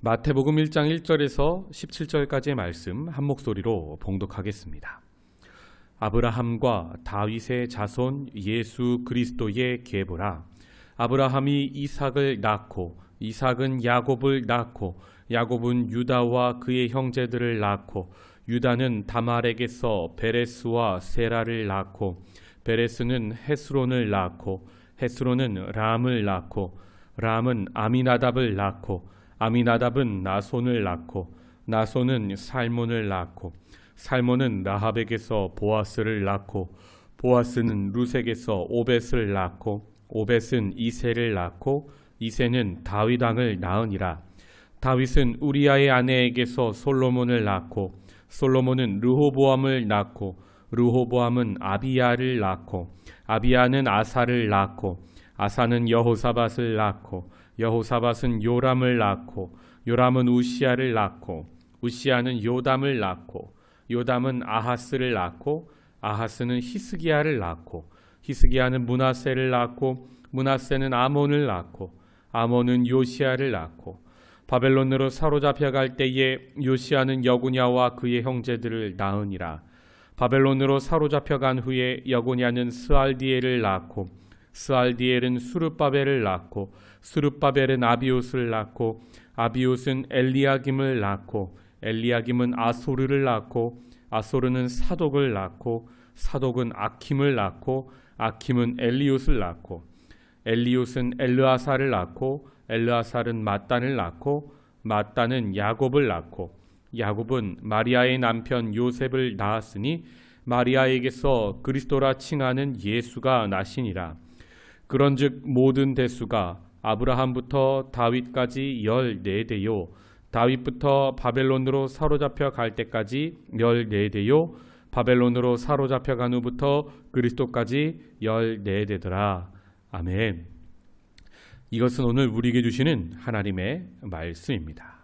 마태복음 1장 1절에서 17절까지의 말씀 한 목소리로 봉독하겠습니다. 아브라함과 다윗의 자손 예수 그리스도의 계보라. 아브라함이 이삭을 낳고 이삭은 야곱을 낳고 야곱은 유다와 그의 형제들을 낳고 유다는 다말에게서 베레스와 세라를 낳고 베레스는 헤스론을 낳고 헤스론은 람을 낳고 람은 아미나답을 낳고 아미나답은 나손을 낳고 나손은 살몬을 낳고 살몬은 라합에게서 보아스를 낳고 보아스는 루색에서 오벳을 낳고 오벳은 이새를 낳고 이새는 다윗 왕을 낳으니라. 다윗은 우리아의 아내에게서 솔로몬을 낳고 솔로몬은 르호보암을 낳고 르호보암은 아비야를 낳고 아비야는 아사를 낳고 아사는 여호사밧을 낳고 여호사밧은 요람을 낳고 요람은 우시야를 낳고 우시야는 요담을 낳고 요담은 아하스를 낳고 아하스는 히스기야를 낳고 히스기야는 므낫세를 낳고 므낫세는 아몬을 낳고 아몬은 요시야를 낳고 바벨론으로 사로잡혀갈 때에 요시야는 여고냐와 그의 형제들을 낳으니라. 바벨론으로 사로잡혀간 후에 여고냐는 스알디엘을 낳고 스알디엘은 수르바벨을 낳고 수르바벨은 아비옷을 낳고 아비옷은 엘리야김을 낳고 엘리야김은 아소르를 낳고 아소르는 사독을 낳고 사독은 아킴을 낳고 아킴은 엘리옷을 낳고 엘리옷은 엘르아사를 낳고 엘르아살은 mat단을 낳고 mat단은 야곱을 낳고 야곱은 마리아의 남편 요셉을 낳았으니 마리아에게서 그리스도라 칭하는 예수가 나시니라. 그런즉 모든 대수가 아브라함부터 다윗까지 14대요 다윗부터 바벨론으로 사로잡혀 갈 때까지 14대요 바벨론으로 사로잡혀 간 후부터 그리스도까지 14대더라. 아멘. 이것은 오늘 우리에게 주시는 하나님의 말씀입니다.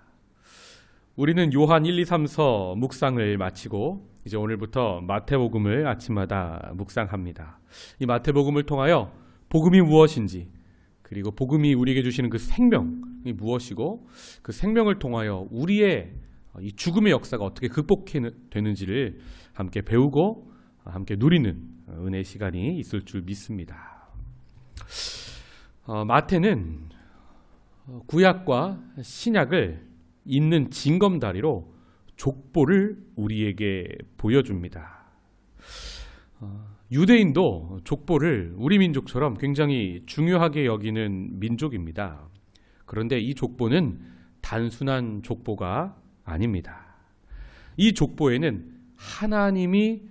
우리는 요한 1, 2, 3서 묵상을 마치고 이제 오늘부터 마태복음을 아침마다 묵상합니다. 이 마태복음을 통하여 복음이 무엇인지 그리고 복음이 우리에게 주시는 그 생명이 무엇이고 그 생명을 통하여 우리의 이 죽음의 역사가 어떻게 극복되는지를 함께 배우고 함께 누리는 은혜의 시간이 있을 줄 믿습니다. 마태는 구약과 신약을 잇는 징검다리로 족보를 우리에게 보여줍니다. 유대인도 족보를 우리 민족처럼 굉장히 중요하게 여기는 민족입니다. 그런데 이 족보는 단순한 족보가 아닙니다. 이 족보에는 하나님이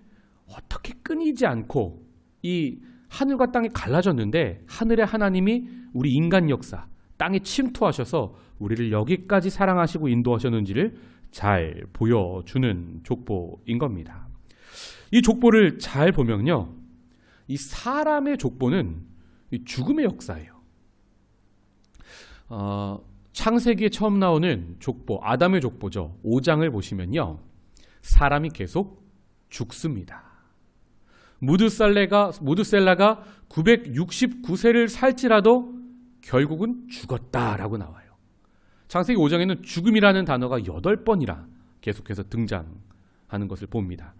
어떻게 끊이지 않고 이 하늘과 땅이 갈라졌는데 하늘의 하나님이 우리 인간 역사, 땅에 침투하셔서 우리를 여기까지 사랑하시고 인도하셨는지를 잘 보여주는 족보인 겁니다. 이 족보를 잘 보면요, 이 사람의 족보는 죽음의 역사예요. 창세기에 처음 나오는 족보, 아담의 족보죠. 5장을 보시면요, 사람이 계속 죽습니다. 무드셀라가 969세를 살지라도 결국은 죽었다라고 나와요. 창세기 5장에는 죽음이라는 단어가 8번이나 계속해서 등장하는 것을 봅니다.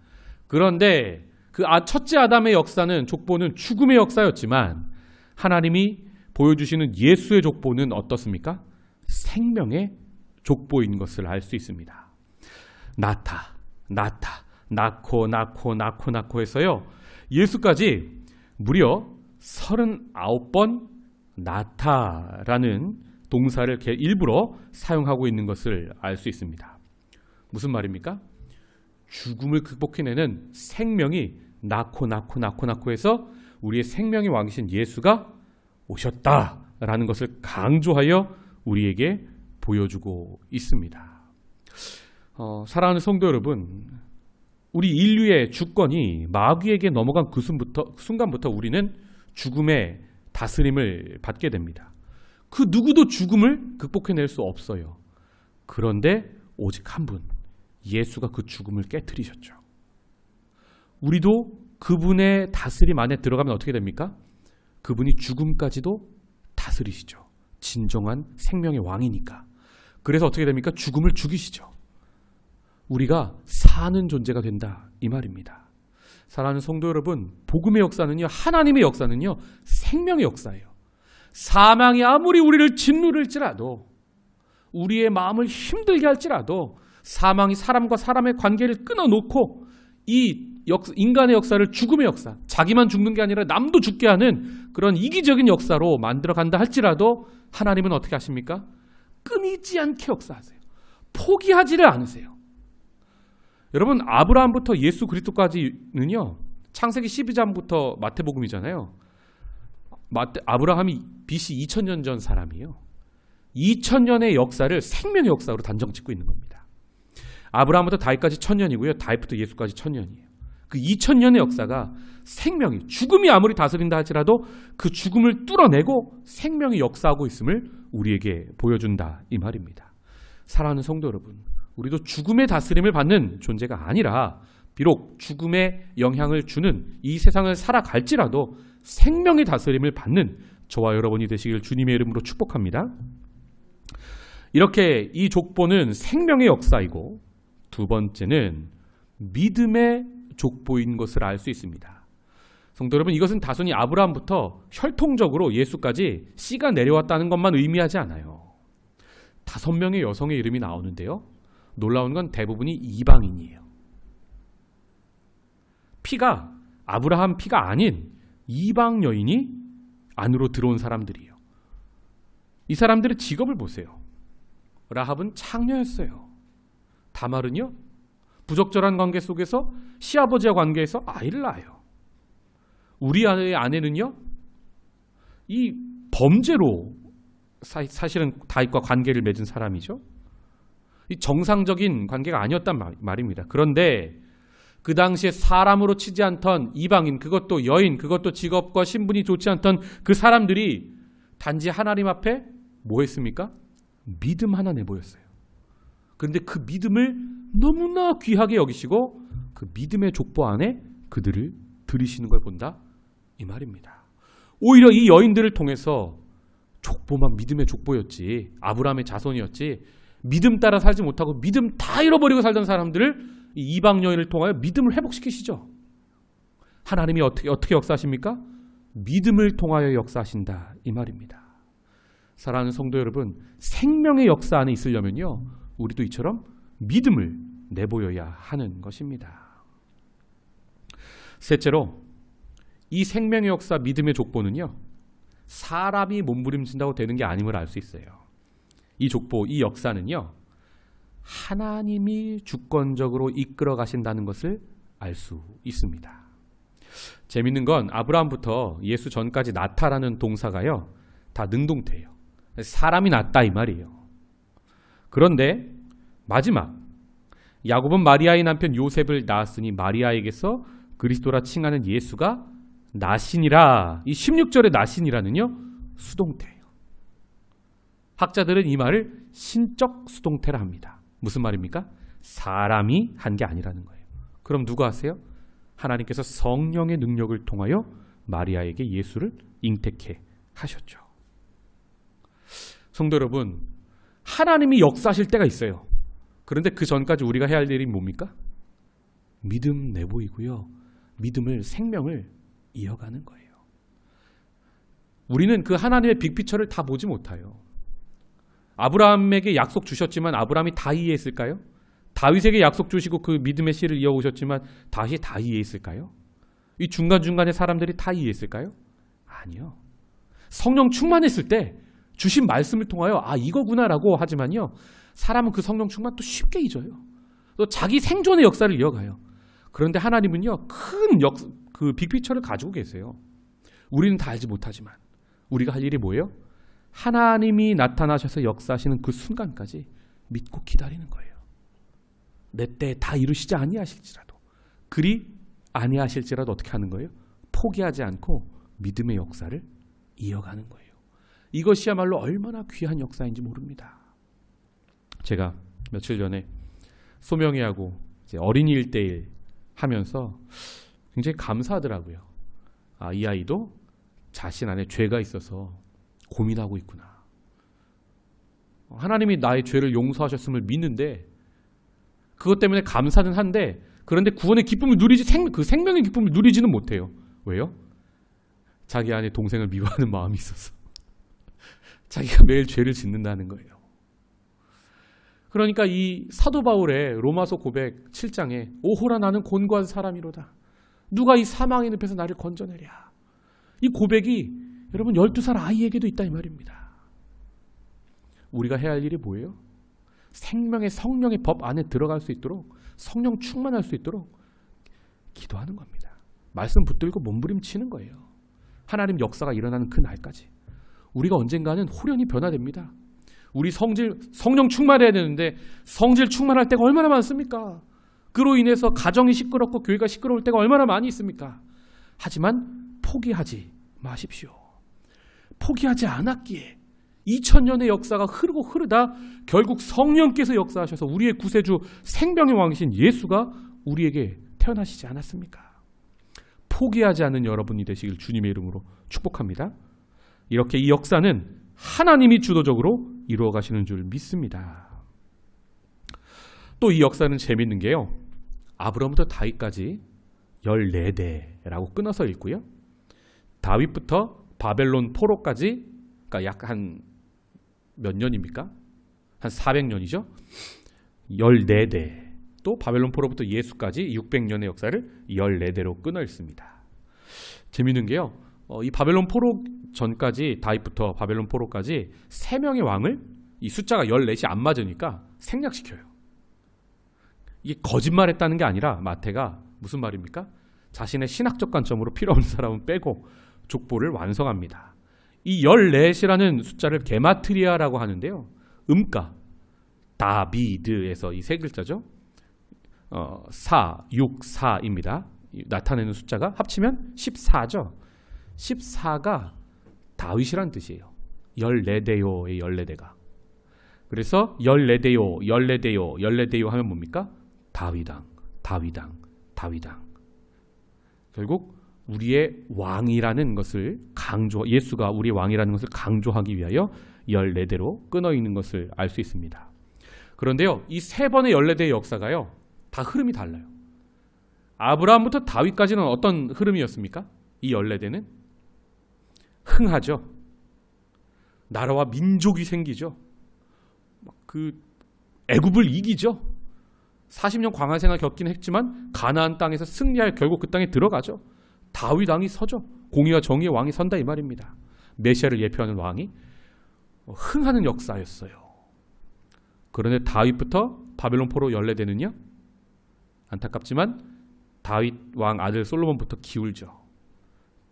그런데 그 첫째 아담의 역사는 족보는 죽음의 역사였지만 하나님이 보여주시는 예수의 족보는 어떻습니까? 생명의 족보인 것을 알 수 있습니다. 낳고 해서요, 예수까지 무려 39번 낳다라는 동사를 일부러 사용하고 있는 것을 알 수 있습니다. 무슨 말입니까? 죽음을 극복해내는 생명이 낳고 해서 우리의 생명의 왕이신 예수가 오셨다라는 것을 강조하여 우리에게 보여주고 있습니다. 사랑하는 성도 여러분, 우리 인류의 주권이 마귀에게 넘어간 그 순간부터 우리는 죽음의 다스림을 받게 됩니다. 그 누구도 죽음을 극복해낼 수 없어요. 그런데 오직 한 분, 예수가 그 죽음을 깨트리셨죠. 우리도 그분의 다스림 안에 들어가면 어떻게 됩니까? 그분이 죽음까지도 다스리시죠. 진정한 생명의 왕이니까. 그래서 어떻게 됩니까? 죽음을 죽이시죠. 우리가 사는 존재가 된다 이 말입니다. 사랑하는 성도 여러분, 복음의 역사는요, 하나님의 역사는요, 생명의 역사예요. 사망이 아무리 우리를 짓누를지라도, 우리의 마음을 힘들게 할지라도, 사망이 사람과 사람의 관계를 끊어놓고 이 인간의 역사를 죽음의 역사, 자기만 죽는 게 아니라 남도 죽게 하는 그런 이기적인 역사로 만들어간다 할지라도 하나님은 어떻게 하십니까? 끊이지 않게 역사하세요. 포기하지를 않으세요. 여러분, 아브라함부터 예수 그리스도까지는요, 창세기 12장부터 마태복음이잖아요. 아브라함이 BC 2000년 전 사람이에요. 2000년의 역사를 생명의 역사로 단정 짓고 있는 겁니다. 아브라함부터 다윗까지 1000년이고요. 다윗부터 예수까지 1000년이에요. 그 2000년의 역사가 생명이, 죽음이 아무리 다스린다 할지라도 그 죽음을 뚫어내고 생명이 역사하고 있음을 우리에게 보여준다 이 말입니다. 사랑하는 성도 여러분, 우리도 죽음의 다스림을 받는 존재가 아니라 비록 죽음에 영향을 주는 이 세상을 살아갈지라도 생명의 다스림을 받는 저와 여러분이 되시길 주님의 이름으로 축복합니다. 이렇게 이 족보는 생명의 역사이고, 두 번째는 믿음의 족보인 것을 알 수 있습니다. 성도 여러분, 이것은 단순히 아브라함부터 혈통적으로 예수까지 씨가 내려왔다는 것만 의미하지 않아요. 5명의 여성의 이름이 나오는데요, 놀라운 건 대부분이 이방인이에요. 피가 아브라함 피가 아닌 이방 여인이 안으로 들어온 사람들이에요. 이 사람들의 직업을 보세요. 라합은 창녀였어요. 다말은요, 부적절한 관계 속에서 시아버지와 관계에서 아이를 낳아요. 우리아의 아내는요, 이 범죄로 사실은 다윗과 관계를 맺은 사람이죠. 이 정상적인 관계가 아니었단 말입니다. 그런데 그 당시에 사람으로 치지 않던 이방인, 그것도 여인, 그것도 직업과 신분이 좋지 않던 그 사람들이 단지 하나님 앞에 뭐 했습니까? 믿음 하나 내보였어요. 그런데 그 믿음을 너무나 귀하게 여기시고 그 믿음의 족보 안에 그들을 들이시는 걸 본다 이 말입니다. 오히려 이 여인들을 통해서 족보만 믿음의 족보였지, 아브라함의 자손이었지, 믿음 따라 살지 못하고 믿음 다 잃어버리고 살던 사람들을 이 이방 여인을 통하여 믿음을 회복시키시죠. 하나님이 어떻게 역사하십니까? 믿음을 통하여 역사하신다 이 말입니다. 사랑하는 성도 여러분, 생명의 역사 안에 있으려면요, 우리도 이처럼 믿음을 내보여야 하는 것입니다. 셋째로, 이 생명의 역사 믿음의 족보는요, 사람이 몸부림친다고 되는 게 아님을 알 수 있어요. 이 족보, 이 역사는요, 하나님이 주권적으로 이끌어 가신다는 것을 알 수 있습니다. 재밌는 건 아브라함부터 예수 전까지 나타라는 동사가요, 다 능동태예요. 사람이 낳다 이 말이에요. 그런데 마지막, 야곱은 마리아의 남편 요셉을 낳았으니 마리아에게서 그리스도라 칭하는 예수가 나시니라. 이 16절의 나시니라는요, 수동태예요. 학자들은 이 말을 신적 수동태라 합니다. 무슨 말입니까? 사람이 한 게 아니라는 거예요. 그럼 누가 하세요? 하나님께서 성령의 능력을 통하여 마리아에게 예수를 잉태케 하셨죠. 성도 여러분, 하나님이 역사하실 때가 있어요. 그런데 그 전까지 우리가 해야 할 일이 뭡니까? 믿음 내보이고요, 믿음을, 생명을 이어가는 거예요. 우리는 그 하나님의 빅피처를 다 보지 못해요. 아브라함에게 약속 주셨지만 아브라함이 다 이해했을까요? 다윗에게 약속 주시고 그 믿음의 씨를 이어오셨지만 다시 다 이해했을까요? 이 중간중간의 사람들이 다 이해했을까요? 아니요. 성령 충만했을 때 주신 말씀을 통하여 아, 이거구나라고 하지만요, 사람은 그 성령 충만 또 쉽게 잊어요. 또 자기 생존의 역사를 이어가요. 그런데 하나님은요, 큰 그 빅피처를 가지고 계세요. 우리는 다 알지 못하지만 우리가 할 일이 뭐예요? 하나님이 나타나셔서 역사하시는 그 순간까지 믿고 기다리는 거예요. 내 때에 다 이루시지 아니하실지라도, 그리 아니하실지라도 어떻게 하는 거예요? 포기하지 않고 믿음의 역사를 이어가는 거예요. 이것이야말로 얼마나 귀한 역사인지 모릅니다. 제가 며칠 전에 소명이하고 이제 어린이 1대1 하면서 굉장히 감사하더라고요. 아, 이 아이도 자신 안에 죄가 있어서 고민하고 있구나. 하나님이 나의 죄를 용서하셨음을 믿는데 그것 때문에 감사는 한데 그런데 구원의 기쁨을 누리지 그 생명의 기쁨을 누리지는 못해요. 왜요? 자기 안에 동생을 미워하는 마음이 있어서 자기가 매일 죄를 짓는다는 거예요. 그러니까 이 사도 바울의 로마서 고백 7장에 오호라 나는 곤고한 사람이로다. 누가 이 사망의 늪에서 나를 건져내랴. 이 고백이 여러분 12살 아이에게도 있다 이 말입니다. 우리가 해야 할 일이 뭐예요? 생명의 성령의 법 안에 들어갈 수 있도록 성령 충만할 수 있도록 기도하는 겁니다. 말씀 붙들고 몸부림치는 거예요. 하나님 역사가 일어나는 그 날까지. 우리가 언젠가는 호련히 변화됩니다. 우리 성령 충만해야 되는데 성질 충만할 때가 얼마나 많습니까? 그로 인해서 가정이 시끄럽고 교회가 시끄러울 때가 얼마나 많이 있습니까? 하지만 포기하지 마십시오. 포기하지 않았기에 2000년의 역사가 흐르다 결국 성령께서 역사하셔서 우리의 구세주 생명의 왕이신 예수가 우리에게 태어나시지 않았습니까? 포기하지 않는 여러분이 되시길 주님의 이름으로 축복합니다. 이렇게 이 역사는 하나님이 주도적으로 이루어 가시는 줄 믿습니다. 또 이 역사는 재밌는 게요. 아브라함부터 다윗까지 14대라고 끊어서 읽고요. 다윗부터 바벨론 포로까지 그러니까 약 한 몇 년입니까? 한 400년이죠. 14대. 또 바벨론 포로부터 예수까지 600년의 역사를 14대로 끊어 있습니다. 재밌는 게요. 이 바벨론 포로 전까지 다윗부터 바벨론 포로까지 3명의 왕을 이 숫자가 14이 안 맞으니까 생략시켜요. 이게 거짓말했다는 게 아니라 마태가 무슨 말입니까? 자신의 신학적 관점으로 필요 없는 사람은 빼고 족보를 완성합니다. 이 14이라는 숫자를 게마트리아라고 하는데요. 음가, 다비드에서 이 세 글자죠. 4, 6, 4입니다. 나타내는 숫자가 합치면 14죠. 14가 다윗이란 뜻이에요. 14대요의 14대가. 그래서 14대요, 14대요, 14대요 하면 뭡니까? 다윗왕, 다윗왕, 다윗왕. 결국 우리의 왕이라는 것을 예수가 우리의 왕이라는 것을 강조하기 위하여 14대로 끊어 있는 것을 알 수 있습니다. 그런데요, 이 3번의 14대의 역사가요, 다 흐름이 달라요. 아브라함부터 다윗까지는 어떤 흐름이었습니까? 이 14대는 흥하죠. 나라와 민족이 생기죠. 애굽을 이기죠. 40년 광야 생활 겪긴 했지만 가나안 땅에서 승리하여 결국 그 땅에 들어가죠. 다윗 왕이 서죠. 공의와 정의의 왕이 선다 이 말입니다. 메시아를 예표하는 왕이 흥하는 역사였어요. 그런데 다윗부터 바벨론 포로 14대는요. 안타깝지만 다윗 왕 아들 솔로몬부터 기울죠.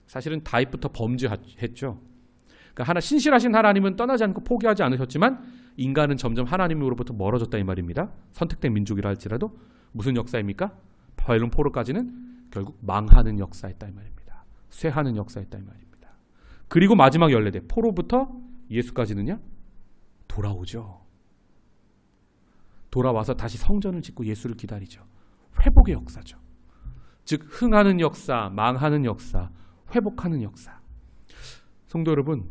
사실은 다윗부터 범죄했죠. 그러니까 신실하신 하나님은 떠나지 않고 포기하지 않으셨지만 인간은 점점 하나님으로부터 멀어졌다 이 말입니다. 선택된 민족이라 할지라도 무슨 역사입니까? 바벨론 포로까지는 결국 망하는 역사였다 이 말입니다. 쇠하는 역사였다 이 말입니다. 그리고 마지막 14대 포로부터 예수까지는요. 돌아오죠. 돌아와서 다시 성전을 짓고 예수를 기다리죠. 회복의 역사죠. 즉 흥하는 역사, 망하는 역사, 회복하는 역사. 성도 여러분,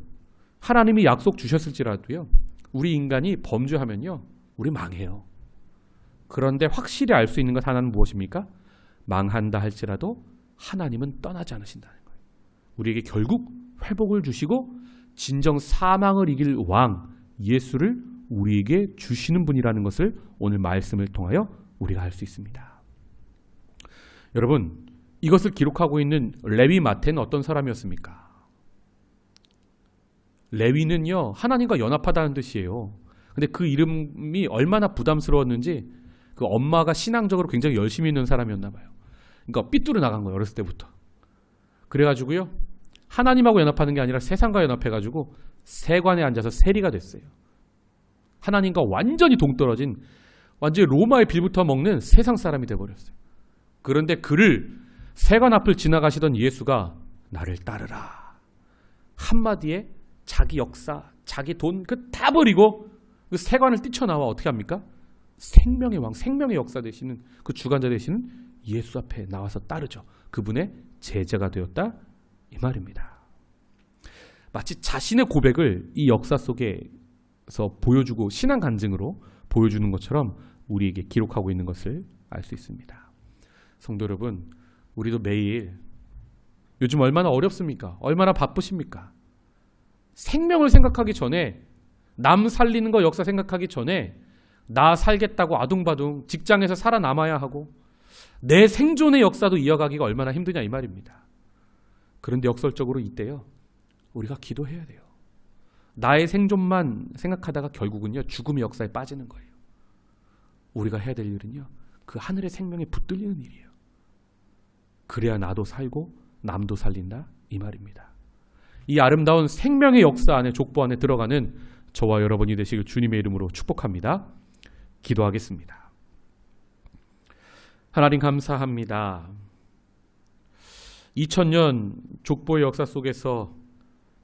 하나님이 약속 주셨을지라도요. 우리 인간이 범죄하면요. 우리 망해요. 그런데 확실히 알 수 있는 것 하나는 무엇입니까? 망한다 할지라도 하나님은 떠나지 않으신다는 거예요. 우리에게 결국 회복을 주시고 진정 사망을 이길 왕 예수를 우리에게 주시는 분이라는 것을 오늘 말씀을 통하여 우리가 알 수 있습니다. 여러분, 이것을 기록하고 있는 레위 마태는 어떤 사람이었습니까? 레위는요, 하나님과 연합하다는 뜻이에요. 근데 그 이름이 얼마나 부담스러웠는지 그 엄마가 신앙적으로 굉장히 열심히 있는 사람이었나 봐요. 그러니까 삐뚤어 나간 거예요. 어렸을 때부터. 그래가지고요. 하나님하고 연합하는 게 아니라 세상과 연합해가지고 세관에 앉아서 세리가 됐어요. 하나님과 완전히 동떨어진 완전히 로마의 빌부터 먹는 세상 사람이 돼버렸어요. 그런데 그를 세관 앞을 지나가시던 예수가 나를 따르라. 한마디에 자기 역사, 자기 돈 다 버리고 그 세관을 뛰쳐나와 어떻게 합니까? 생명의 왕, 생명의 역사 되시는 그 주관자 되시는 예수 앞에 나와서 따르죠. 그분의 제자가 되었다 이 말입니다. 마치 자신의 고백을 이 역사 속에 보여주고 신앙 간증으로 보여주는 것처럼 우리에게 기록하고 있는 것을 알 수 있습니다. 성도 여러분, 우리도 매일 요즘 얼마나 어렵습니까? 얼마나 바쁘십니까? 생명을 생각하기 전에, 남 살리는 거 역사 생각하기 전에 나 살겠다고 아둥바둥 직장에서 살아남아야 하고 내 생존의 역사도 이어가기가 얼마나 힘드냐 이 말입니다. 그런데 역설적으로 이때요, 우리가 기도해야 돼요. 나의 생존만 생각하다가 결국은요 죽음의 역사에 빠지는 거예요. 우리가 해야 될 일은요, 그 하늘의 생명에 붙들리는 일이에요. 그래야 나도 살고 남도 살린다 이 말입니다. 이 아름다운 생명의 역사 안에, 족보 안에 들어가는 저와 여러분이 되시길 주님의 이름으로 축복합니다. 기도하겠습니다. 하나님 감사합니다. 2000년 족보의 역사 속에서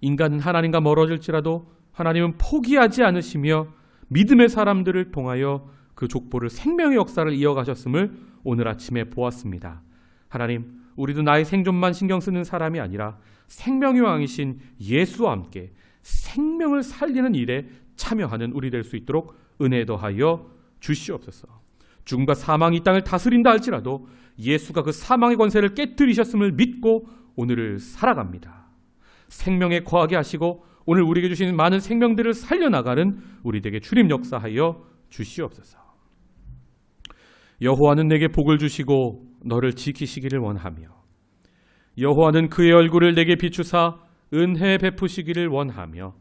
인간은 하나님과 멀어질지라도 하나님은 포기하지 않으시며 믿음의 사람들을 통하여 그 족보를, 생명의 역사를 이어가셨음을 오늘 아침에 보았습니다. 하나님, 우리도 나의 생존만 신경 쓰는 사람이 아니라 생명의 왕이신 예수와 함께 생명을 살리는 일에 참여하는 우리 될 수 있도록 은혜 더하여 주시옵소서. 죽음과 사망이 이 땅을 다스린다 할지라도 예수가 그 사망의 권세를 깨뜨리셨음을 믿고 오늘을 살아갑니다. 생명에 거하게 하시고 오늘 우리에게 주시는 많은 생명들을 살려나가는 우리에게 주님 역사하여 주시옵소서. 여호와는 내게 복을 주시고 너를 지키시기를 원하며 여호와는 그의 얼굴을 내게 비추사 은혜 베푸시기를 원하며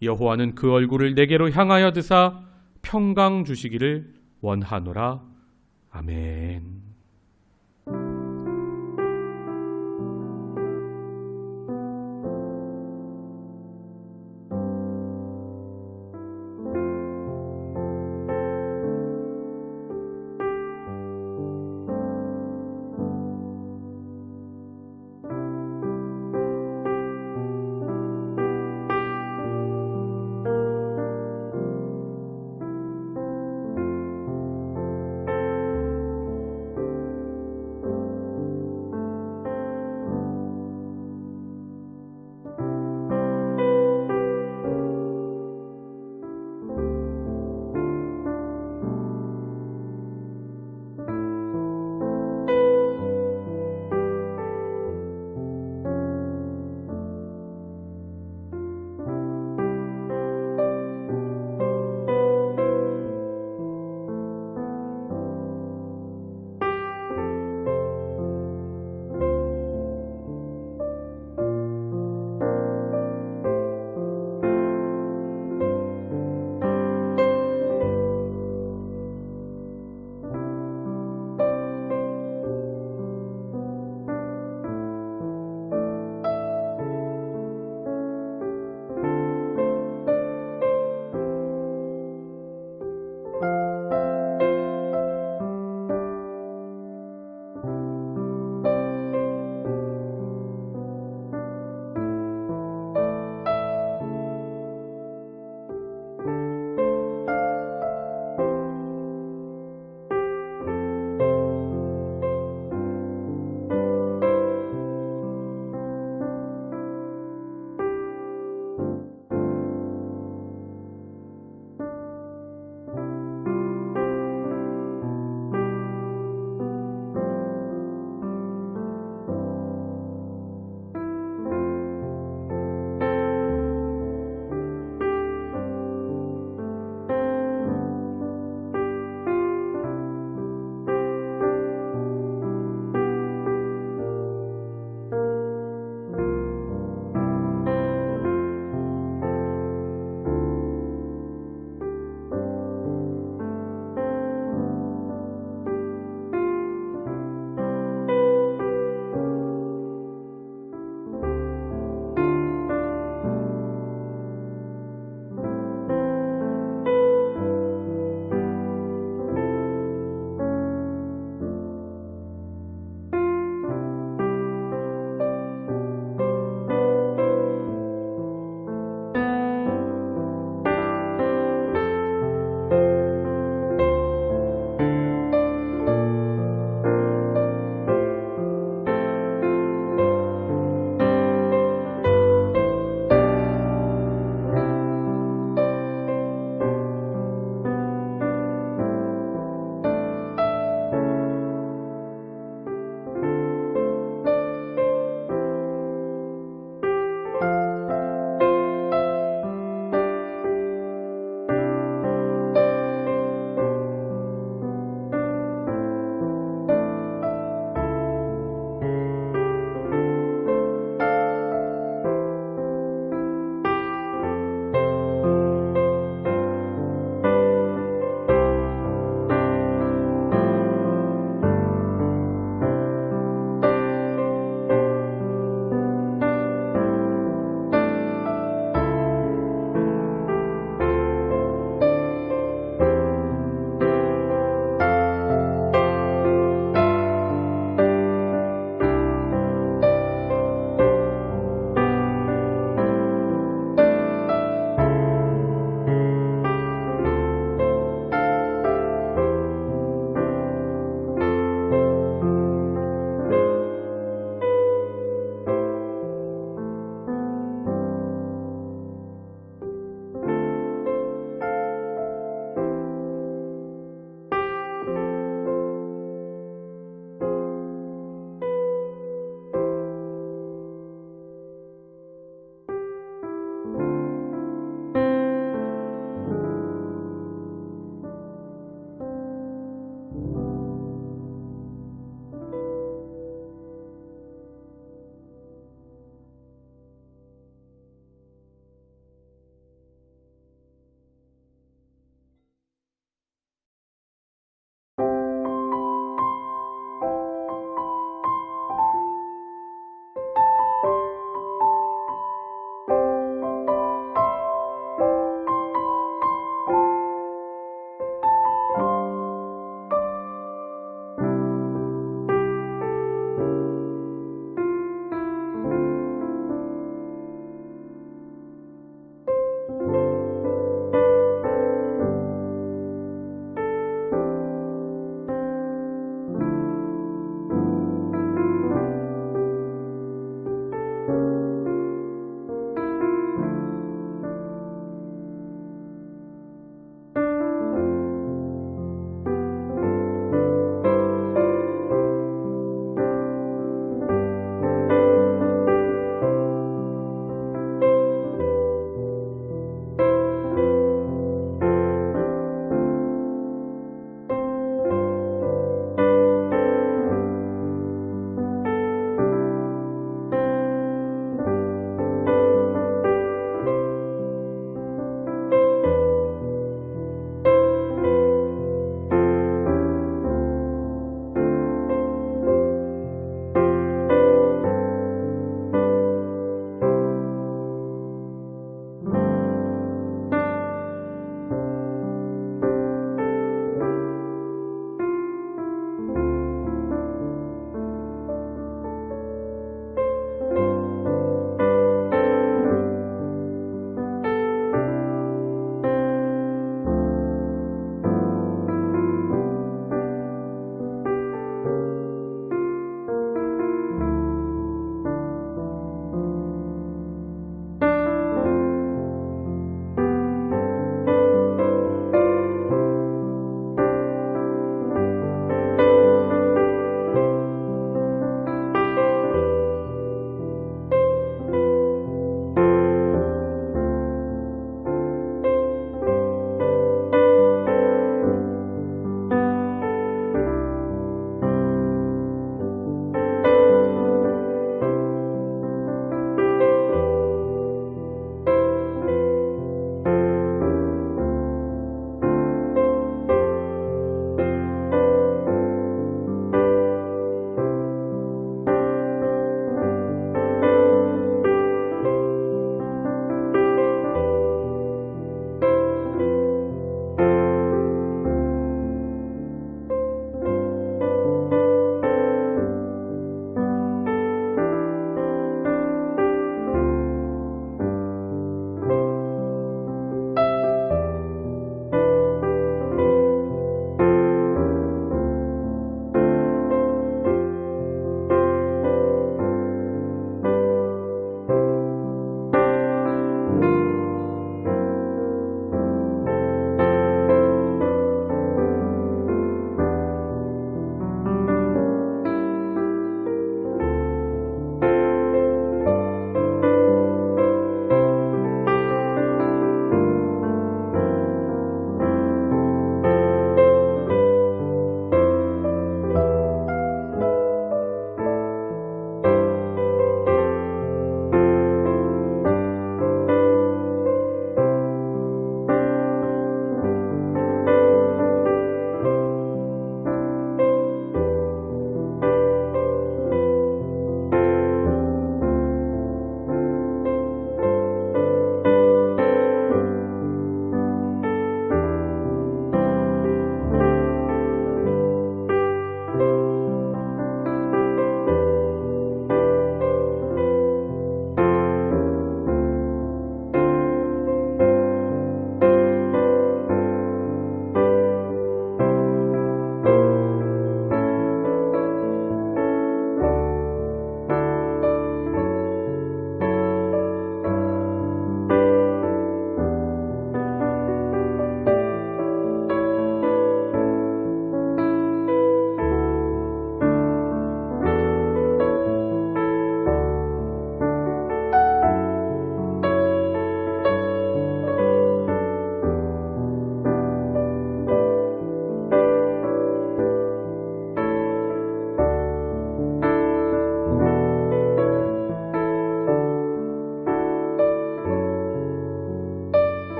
여호와는 그 얼굴을 내게로 향하여 드사 평강 주시기를 원하노라. 아멘.